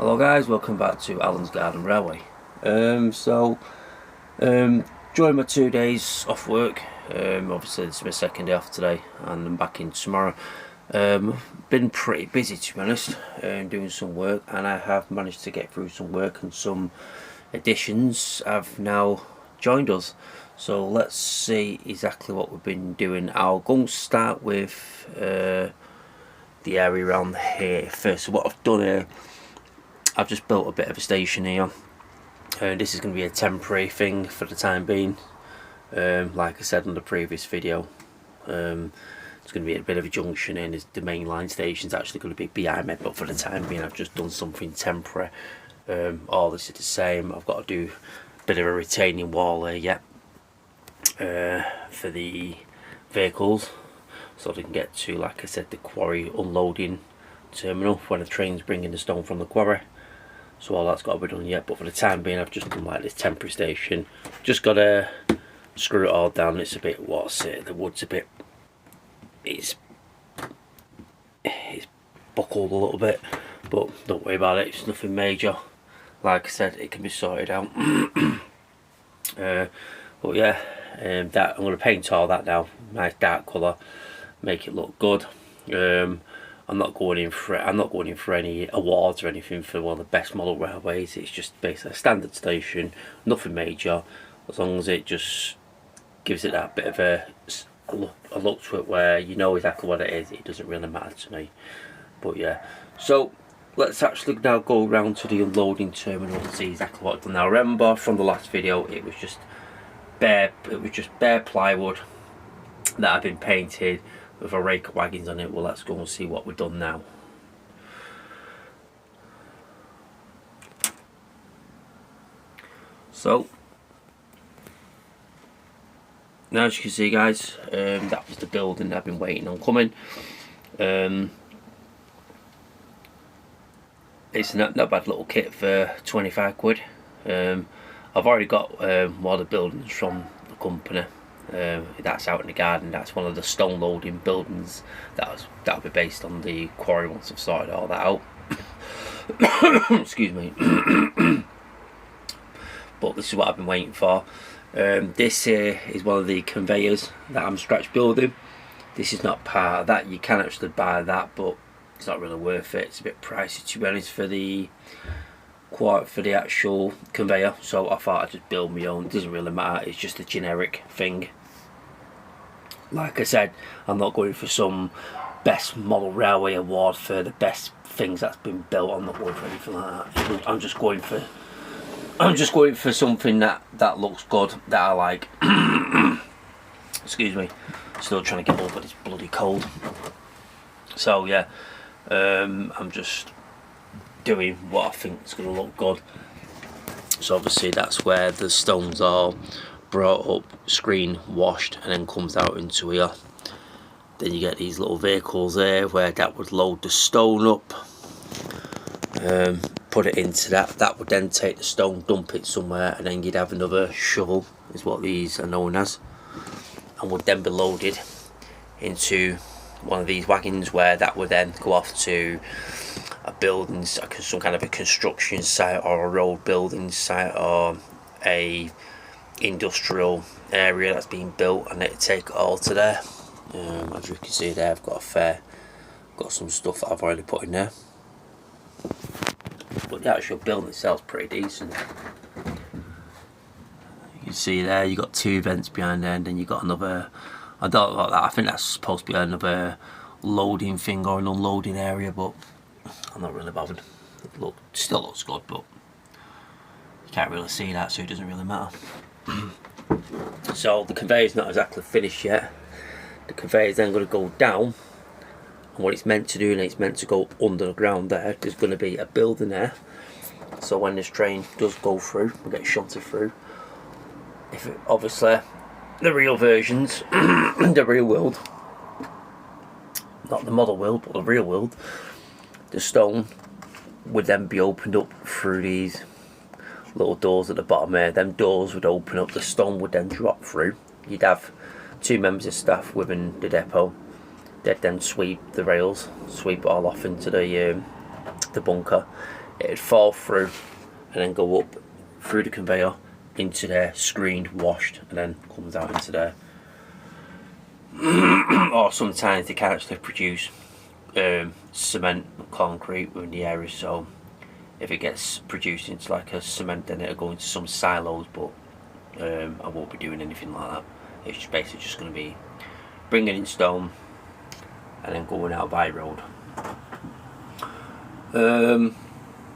Hello guys, welcome back to Alan's Garden Railway. During my 2 days off work, obviously this is my second day off today and I'm back in tomorrow. Been pretty busy, to be honest, doing some work, and I have managed to get through some work and some additions have now joined us. So let's see exactly what we've been doing. I'll go and start with the area around here first. So what I've done here, I've just built a bit of a station here. This is going to be a temporary thing for the time being. Like I said in the previous video, it's going to be a bit of a junction in. The main line station is actually going to be behind me, but for the time being I've just done something temporary. All this is the same. I've got to do a bit of a retaining wall here yet for the vehicles, so they can get to, like I said, the quarry unloading terminal when the train's bringing the stone from the quarry. So all that's got to be done yet, but for the time being I've just done like this temporary station. Just got to screw it all down. It's a bit, what's it, the wood's a bit, it's buckled a little bit, but don't worry about it, it's nothing major. Like I said, it can be sorted out. But yeah, that I'm going to paint all that now, nice dark colour, make it look good. I'm not going in for any awards or anything for one of the best model railways. It's just basically a standard station, nothing major, as long as it just gives it that bit of a look to it where you know exactly what it is. It doesn't really matter to me. But yeah, so let's actually now go around to the unloading terminal and see exactly what I've done. Now remember from the last video, it was just bare plywood that had been painted with a rake of wagons on it. Well, let's go and see what we've done now. So now, as you can see guys, that was the building that I've been waiting on coming. It's not bad little kit for 25 quid. I've already got one of the buildings from the company. That's out in the garden. That's one of the stone loading buildings that'll be based on the quarry once I've sorted all that out. Excuse me. But this is what I've been waiting for. This here is one of the conveyors that I'm scratch building. This is not part of that. You can actually buy that, but it's not really worth it. It's a bit pricey, to be honest, for the actual conveyor. So I thought I'd just build my own. It doesn't really matter. It's just a generic thing. Like I said, I'm not going for some best model railway award for the best things that's been built. I'm not going for anything like that. I'm just going for something that looks good, that I like. Excuse me, still trying to get over this bloody cold. So yeah, I'm just doing what I think is going to look good. So obviously that's where the stones are brought up, screen washed, and then comes out into here. Then you get these little vehicles there where that would load the stone up, put it into that would then take the stone, dump it somewhere, and then you'd have another shovel, is what these are known as, and would then be loaded into one of these wagons, where that would then go off to a building, some kind of a construction site or a road building site or a industrial area that's being built, and it'd take it all to there. As you can see there, I've got some stuff that I've already put in there, but the actual building itself is pretty decent. You can see there you got two vents behind there, and then you got another, I don't like that, I think that's supposed to be another loading thing or an unloading area, but I'm not really bothered. It still looks good, but you can't really see that, so it doesn't really matter. So the conveyor's not exactly finished yet. The conveyor's then going to go down, and what it's meant to do, and it's meant to go under the ground there. There's going to be a building there, so when this train does go through, we'll get shunted through. Obviously the real versions, the real world, not the model world, but the real world, the stone would then be opened up through these little doors at the bottom there. Them doors would open up, the stone would then drop through. You'd have two members of staff within the depot. They'd then sweep the rails, sweep it all off into the bunker, it'd fall through and then go up through the conveyor into there, screened, washed, and then comes out into there. Or sometimes they can actually produce cement and concrete within the area, so if it gets produced into like a cement, then it'll go into some silos, but I won't be doing anything like that. It's just basically just going to be bringing in stone and then going out by road.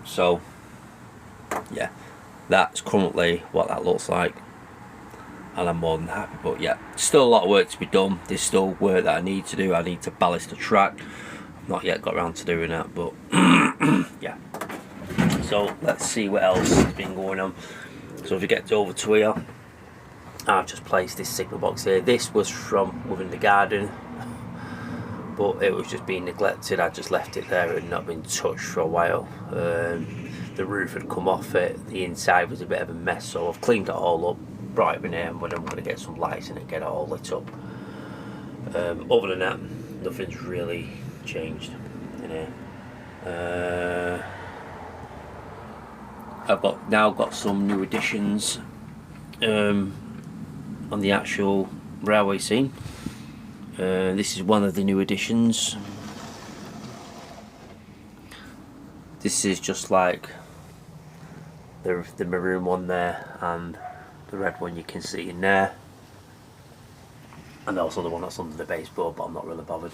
So yeah, that's currently what that looks like, and I'm more than happy. But yeah, still a lot of work to be done. There's still work that I need to do. I need to ballast the track. I've not yet got around to doing that, but yeah. So let's see what else has been going on. So if you get over to here, I've just placed this signal box here. This was from within the garden, but it was just being neglected. I just left it there and not been touched for a while. The roof had come off it, the inside was a bit of a mess, so I've cleaned it all up, brought it in here, but I'm going to get some lights in it, get it all lit up. Other than that, nothing's really changed in here. I've now got some new additions on the actual railway scene. This is one of the new additions. This is just like the maroon one there, and the red one you can see in there, and also the one that's under the baseboard, but I'm not really bothered.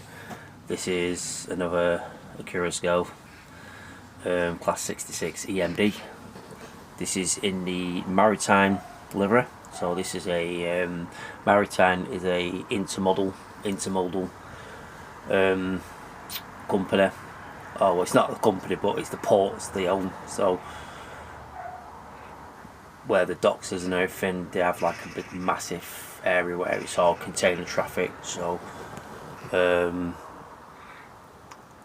This is another Acura scale, class 66 EMD. This is in the maritime livery. So this is a maritime is a intermodal company. Oh, it's not a company, but it's the ports they own. So where the docks is and everything, they have like a big massive area where it's all container traffic. So I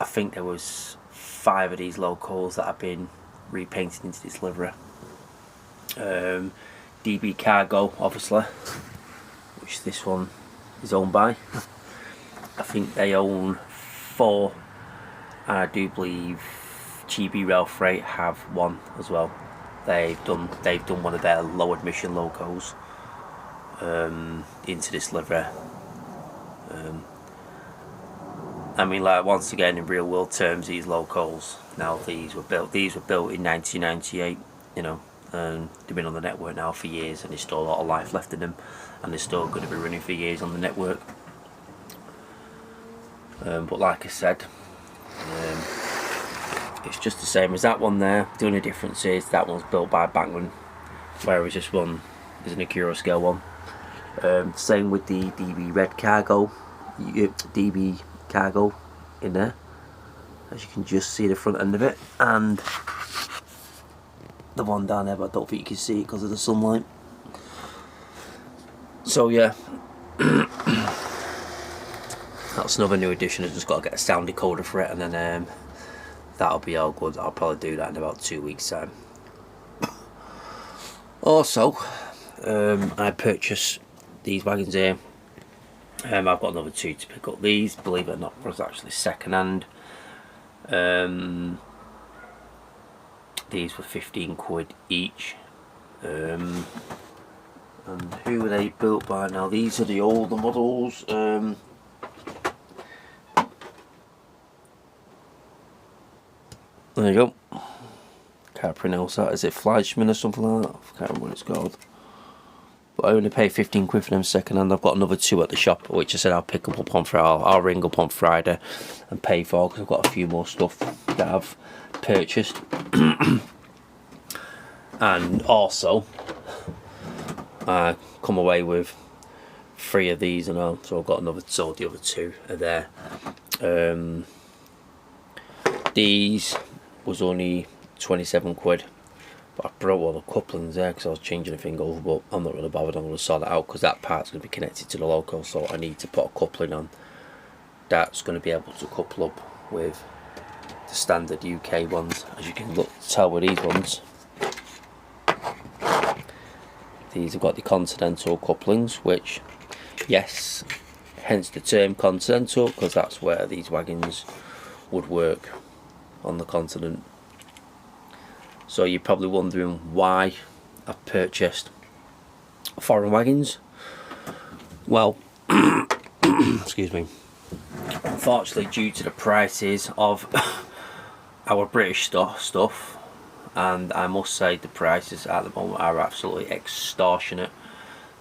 think there was 5 of these locals that have been repainted into this livery. DB Cargo, obviously, which this one is owned by. I think they own 4, and I do believe GB Rail Freight have 1 as well. They've done one of their low admission locos into this livery. I mean, like, once again, in real world terms, these locals, now these were built in 1998, you know, and they've been on the network now for years, and there's still a lot of life left in them, and they're still going to be running for years on the network. But like I said, it's just the same as that one there. The only difference is that one's built by Bachmann, whereas this one is an Acura scale one. Same with the DB Red Cargo, DB Cargo in there, as you can just see the front end of it, and the one down there, but I don't think you can see it because of the sunlight. So yeah, that's another new addition. I've just got to get a sound decoder for it, and then that'll be all good. I'll probably do that in about 2 weeks time. Also, I purchased these wagons here. I've got another 2 to pick up. These, believe it or not, was actually second hand. These were 15 quid each. And who were they built by now? These are the older models. There you go. Can't pronounce that. Is it Fleischmann or something like that? I can't remember what it's called. But I only pay 15 quid for them second hand. I've got another 2 at the shop, which I said I'll pick up on Friday. I'll ring up on Friday and pay for, because I've got a few more stuff that I've purchased. And also, I come away with 3 of these and all, so I've got another, so the other 2 are there. These was only 27 quid, but I brought all the couplings there because I was changing the thing over, but I'm not really bothered. I'm going to sort that out because that part's going to be connected to the loco, so I need to put a coupling on that's going to be able to couple up with the standard UK ones. As you can tell with these ones, these have got the continental couplings, which, yes, hence the term continental, because that's where these wagons would work, on the continent. So you're probably wondering why I've purchased foreign wagons. Well, excuse me. Unfortunately, due to the prices of our British stuff, and I must say the prices at the moment are absolutely extortionate.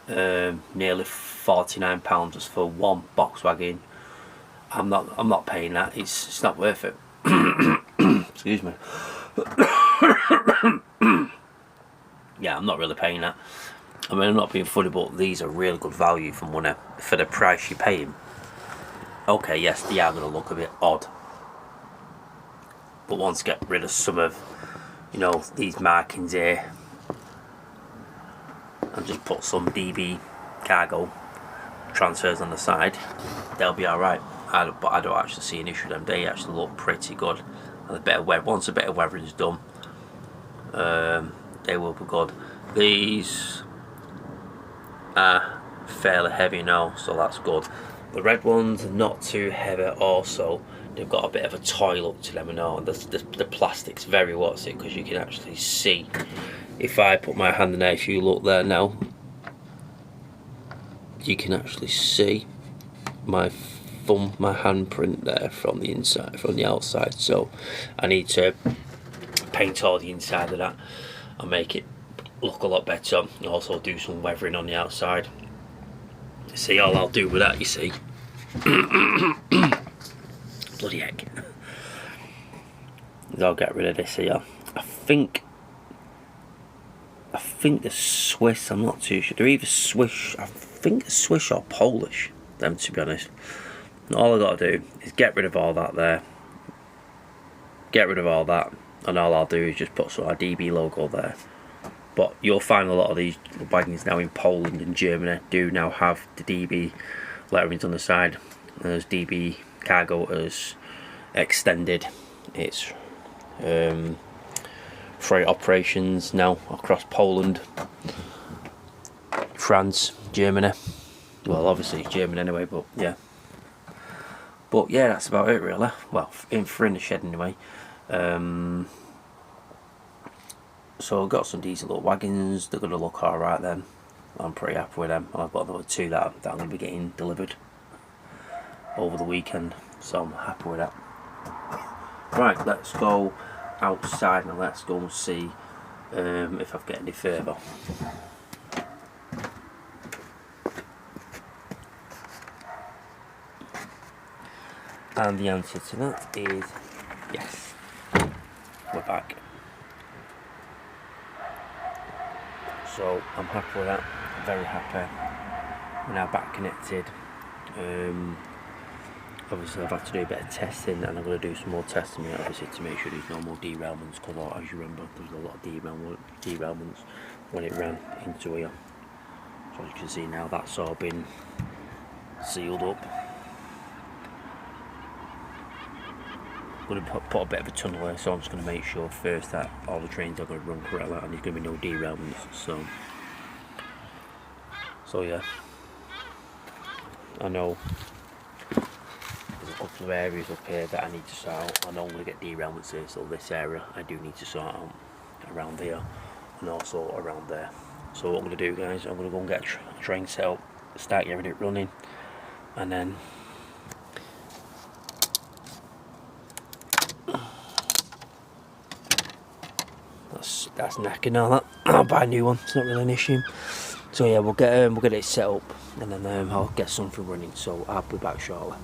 Nearly £49 just for one box wagon. I'm not paying that. It's not worth it. Excuse me. Yeah, I'm not really paying that. I mean, I'm not being funny, but these are really good value for money for the price you're paying. Okay, yes, they are going to look a bit odd, but once get rid of some of, you know, these markings here, and just put some DB cargo transfers on the side, they'll be alright. But I don't actually see an issue with them. They actually look pretty good. And once a bit of weathering is done, they will be good. These are fairly heavy now, so that's good. The red ones are not too heavy also. They've got a bit of a toy look to them, and all. The plastic's very what's it, because you can actually see. If I put my hand in there, if you look there now, you can actually see my thumb, my handprint there from the inside, from the outside. So I need to paint all the inside of that and make it look a lot better, and also do some weathering on the outside. See, all I'll do with that, you see, bloody heck, is I'll get rid of this here. I think they're Swiss, I'm not too sure. They're either Swiss, I think they're Swiss or Polish, them, to be honest. And all I got to do is get rid of all that there, get rid of all that, and all I'll do is just put sort of DB logo there. But you'll find a lot of these wagons now in Poland and Germany do now have the DB letterings on the side. As DB cargo has extended its freight operations now across Poland, France, Germany. Well, obviously it's German anyway, but yeah. But yeah, that's about it really. Well, in the shed anyway. So I've got some decent little wagons. They're going to look alright then. I'm pretty happy with them. I've got another two that I'm going to be getting delivered over the weekend, so I'm happy with that. Right, let's go outside and let's go and see if I've got any further. And the answer to that is yes. We're back. So I'm happy with that. I'm very happy. We're now back connected. Obviously I've had to do a bit of testing, and I'm going to do some more testing obviously to make sure there's no more derailments, because as you remember there was a lot of derailments when it ran into here. So as you can see now, that's all been sealed up. I'm going to put a bit of a tunnel here, so I'm just going to make sure first that all the trains are going to run correctly and there's going to be no derailments. So yeah, I know there's a couple of areas up here that I need to sort out. I know I'm going to get derailments here, so this area I do need to sort out, around here and also around there. So what I'm going to do, guys, I'm going to go and get a train set up, start getting it running, and then that's knacking now. That I'll buy a new one. It's not really an issue. So yeah, we'll get it set up, and then I'll get something running. So I'll be back shortly.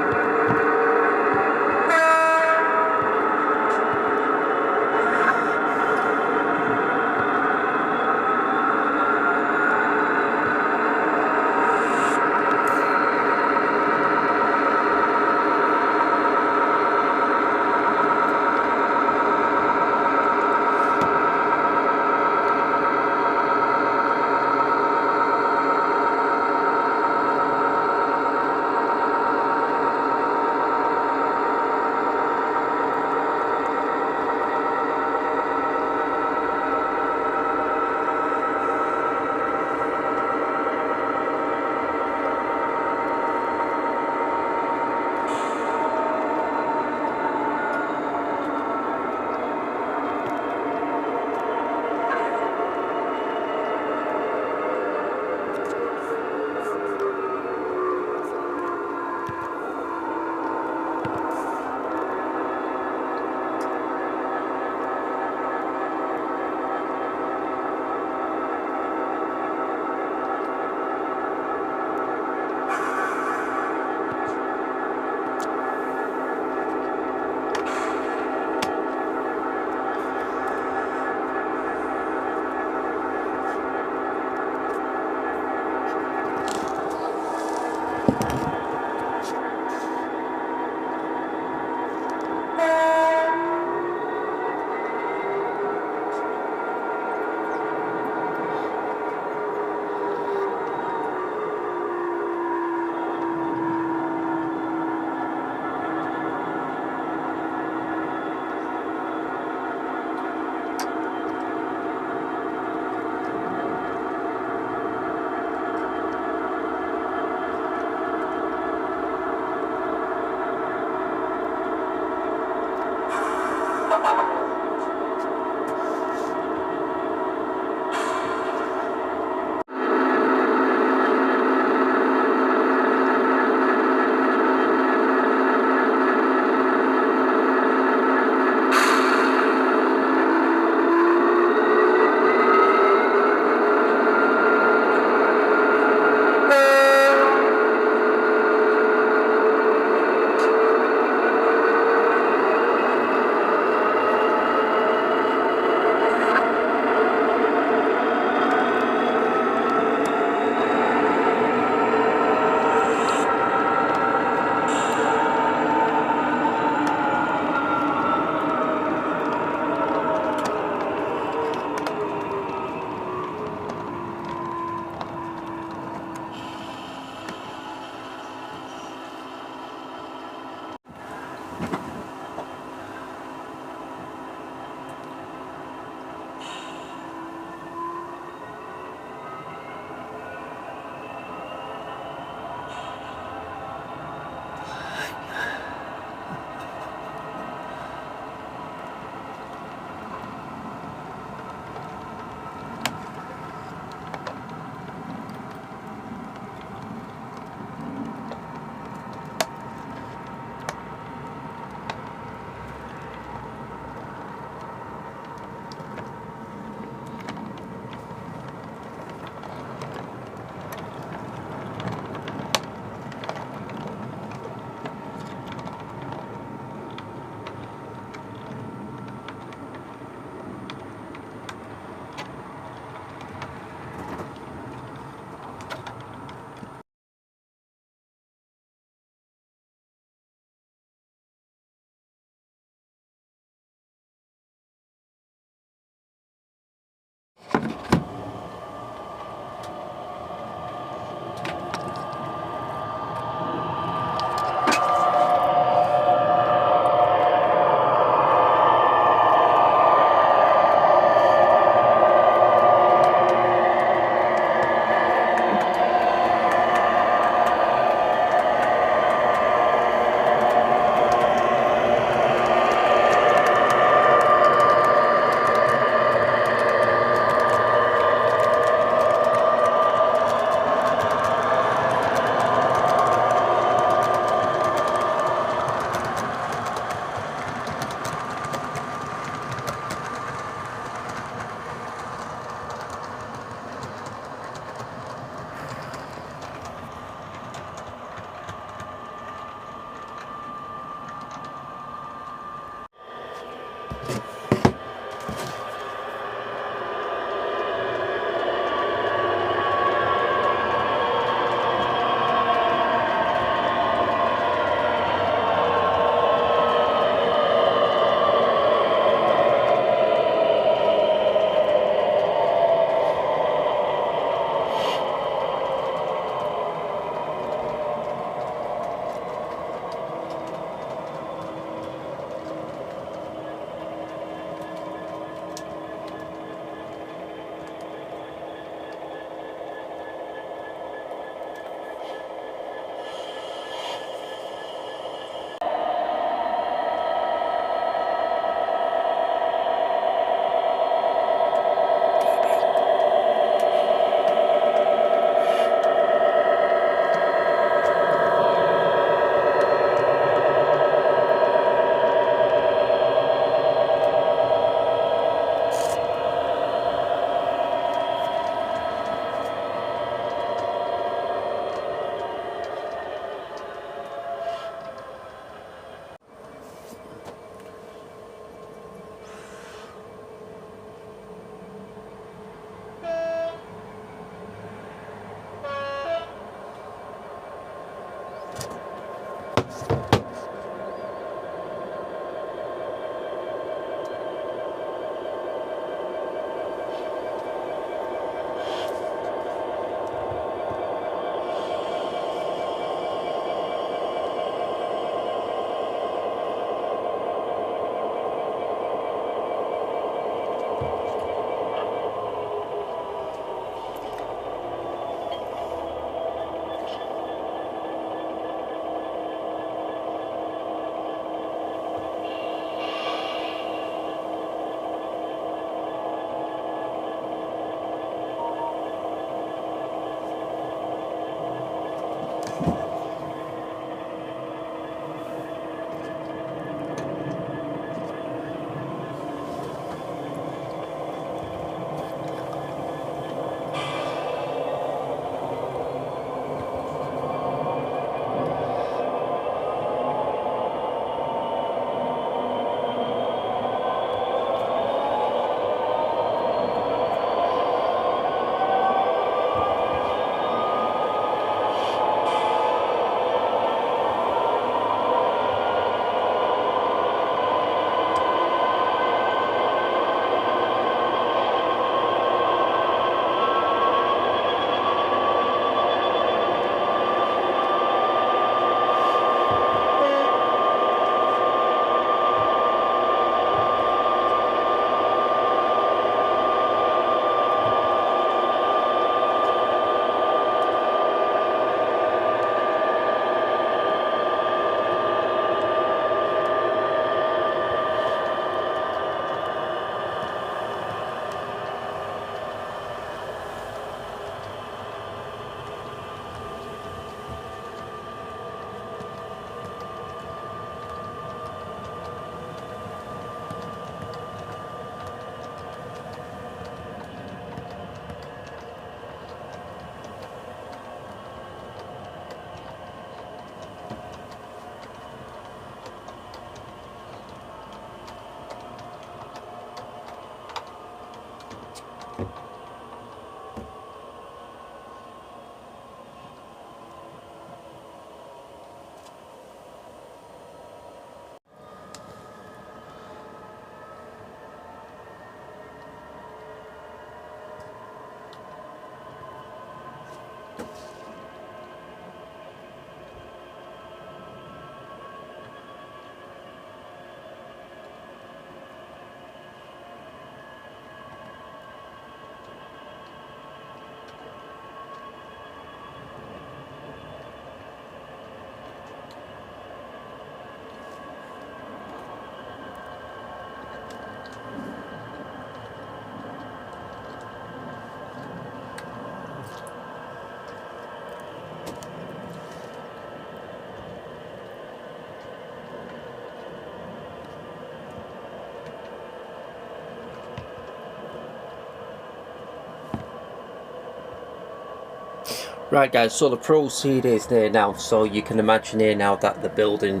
Right guys, so the proceed is there now, so you can imagine here now that the building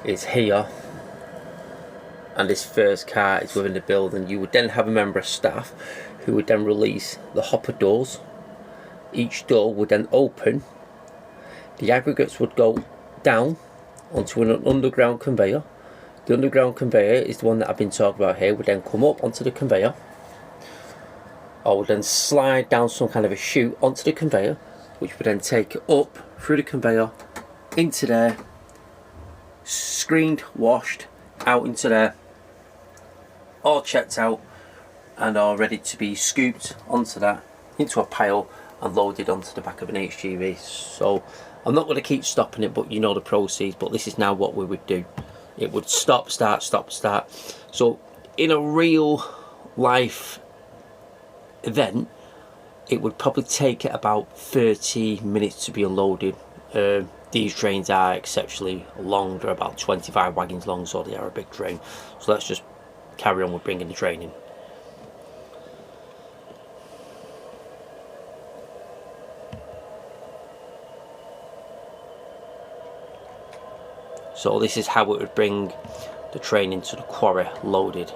is here. and this first car is within the building, you would then have a member of staff who would then release the hopper doors. Each door would then open, the aggregates would go down onto an underground conveyor. The underground conveyor is the one that I've been talking about here, would then come up onto the conveyor. I would then slide down some kind of a chute onto the conveyor, which would then take it up through the conveyor into there, screened, washed, out into there, all checked out and all ready to be scooped onto that, into a pile and loaded onto the back of an HGV. So I'm not going to keep stopping it, but you know the process. But this is now what we would do. It would stop, start, stop, start. So in a real life event, it would probably take it about 30 minutes to be unloaded. These trains are exceptionally long. They're about 25 wagons long, so they are a big train. So let's just carry on with bringing the train in. So this is how it would bring the train into the quarry loaded.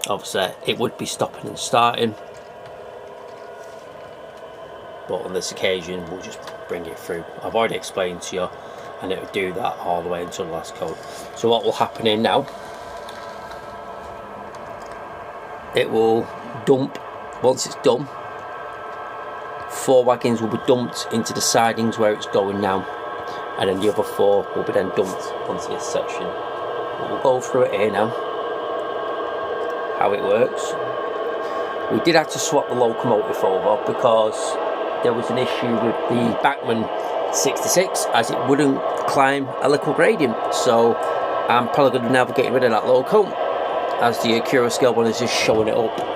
Obviously it would be stopping and starting, but on this occasion we'll just bring it through. I've already explained to you, and it would do that all the way until the last coat. So what will happen in now, it will dump. Once it's done, 4 wagons will be dumped into the sidings where it's going now, and then the other 4 will be then dumped onto this section. We'll go through it here now, how it works. We did have to swap the locomotive over because there was an issue with the Bachmann 66, as it wouldn't climb a little gradient. So I'm probably going to now be getting rid of that loco, as the Acura scale one is just showing it up.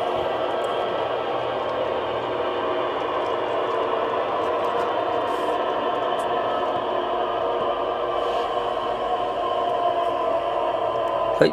Okay.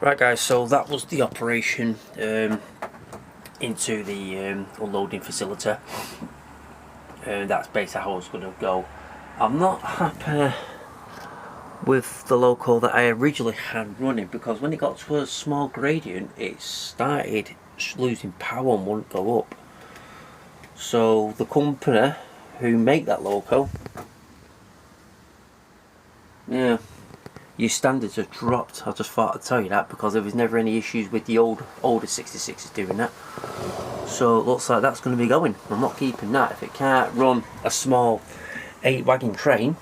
Right guys, so that was the operation into the unloading facility. That's basically how it's going to go. I'm not happy with the loco that I originally had running, because when it got to a small gradient it started losing power and wouldn't go up. So the company who make that loco, yeah, your standards have dropped. I just thought I'd tell you that, because there was never any issues with the older 66s doing that. So it looks like that's going to be going. I'm not keeping that. If it can't run a small 8 wagon train,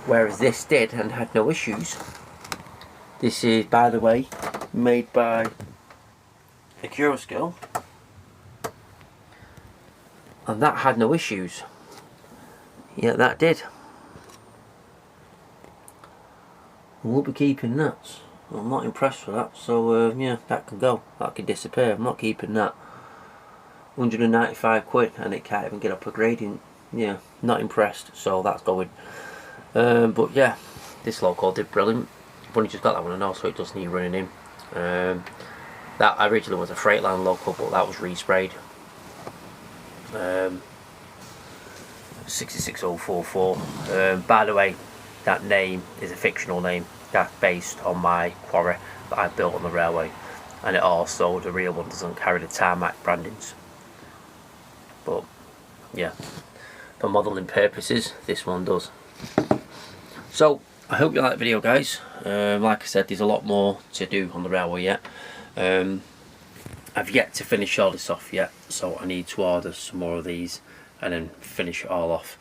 whereas this did and had no issues. This is, by the way, made by Acura scale, and that had no issues. Yeah, that did. We'll be keeping that. I'm not impressed with that. So yeah, that can go. That can disappear. I'm not keeping that. 195 quid, and it can't even get up a gradient. Yeah, not impressed. So that's going. But yeah, this loco did brilliant. I've only just got that one now, so it does need running in. That originally was a Freightliner loco, but that was resprayed. 66044. By the way, that name is a fictional name. That's based on my quarry that I built on the railway, and it also, the real one doesn't carry the tarmac brandings. But yeah, for modelling purposes, this one does. So I hope you like the video, guys. Like I said, there's a lot more to do on the railway yet. I've yet to finish all this off yet, so I need to order some more of these and then finish it all off.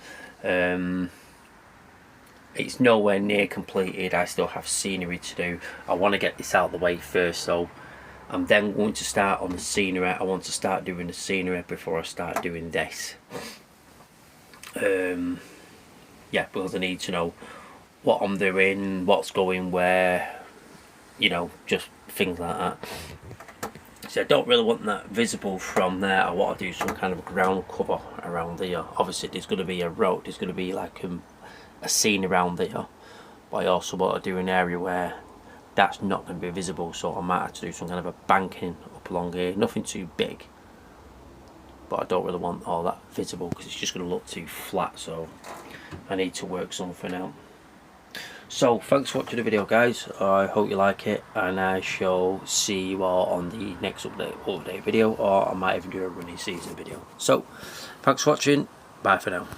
It's nowhere near completed. I still have scenery to do. I want to get this out of the way first, so I'm then going to start on the scenery. I want to start doing the scenery before I start doing this. Yeah, because I need to know what I'm doing, what's going where, you know, just things like that. So I don't really want that visible from there. I want to do some kind of ground cover around here. Obviously there's going to be a road, there's going to be like a scene around there, but I also want to do an area where that's not going to be visible, so I might have to do some kind of a banking up along here. Nothing too big, but I don't really want all that visible because it's just going to look too flat, so I need to work something out. So thanks for watching the video, guys. I hope you like it, and I shall see you all on the next update video, or I might even do a running season video. So thanks for watching, bye for now.